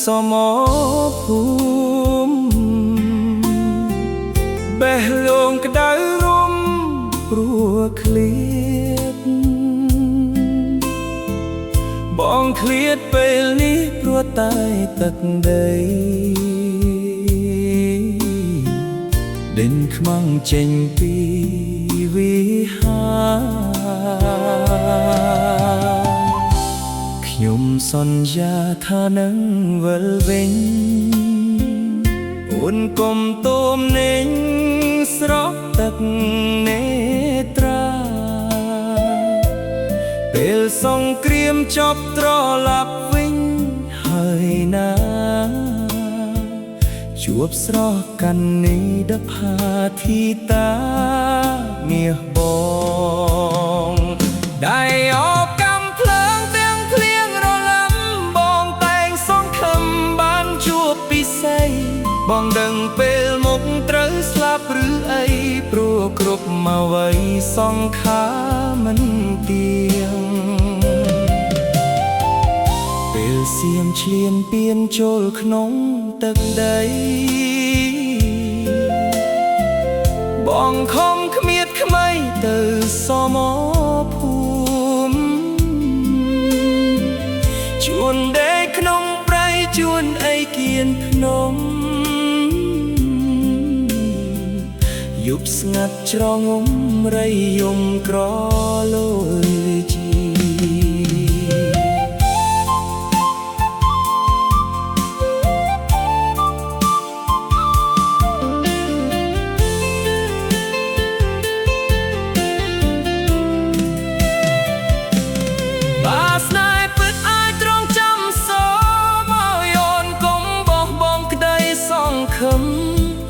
សមភូមិបេះលងក្តៅរំព្រោះឃ្លាតបងឃ្លាតពេលនេះព្រោះតែទឹកដីដេញខ្មាំងចេញពីវិហារខ្ញុំសន្យាថានឹងវិលវិញអូនកុំទូមនេញស្រស់ទឹកនេត្រាពេលសង្គ្រាមចប់ត្រឡប់វិញហើយណាជួបស្រស់កាន់នីដផាធីតាមាសបងได้អបកំភ្លើងទាំងភ្លៀងរលឹមបងតែងសង្ឃឹមបានជួបពិសេសបងដឹងពេលមុខត្រូវស្លាប់ឬអីព្រោះគ្រប់មកវ័យសង្ខារមិនទៀងពេលសៀមឈ្លានពានចូលក្នុងទឹកដីបងខំគ្មៀតខ្មៃទៅសមភូមិជួនដេកក្នុងព្រៃជួនអីគៀនភ្នំយប់ស្ងាត់ច្រងំរៃយំក្រលយជី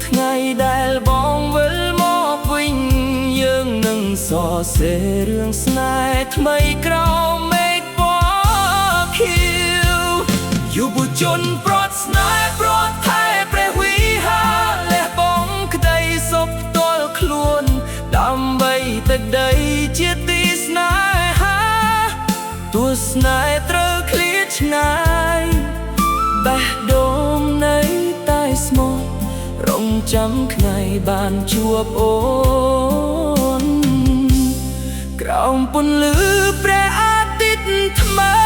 ថ្ងៃដែលបងវិលមកវិញយើងនឹងសរសេររឿងស្នេហ៍ថ្មីក្រោមមេឃពណ៌ខៀវយុវជនប្រត់ស្នេហ៍ប្រត់ថែព្រះវិហារលះបង់ក្តីសុខផ្ទាល់ខ្លួនដើម្បីទឹកដីជាទីស្នេហាទោះស្នេហ៍ត្រូវឃ្លាតឆ្ងាយបេះដូងនៃតែស្មោះរងចាំថ្ងៃបានជួបអូនក្រោមពន្លឺព្រះអាទិត្យថ្មី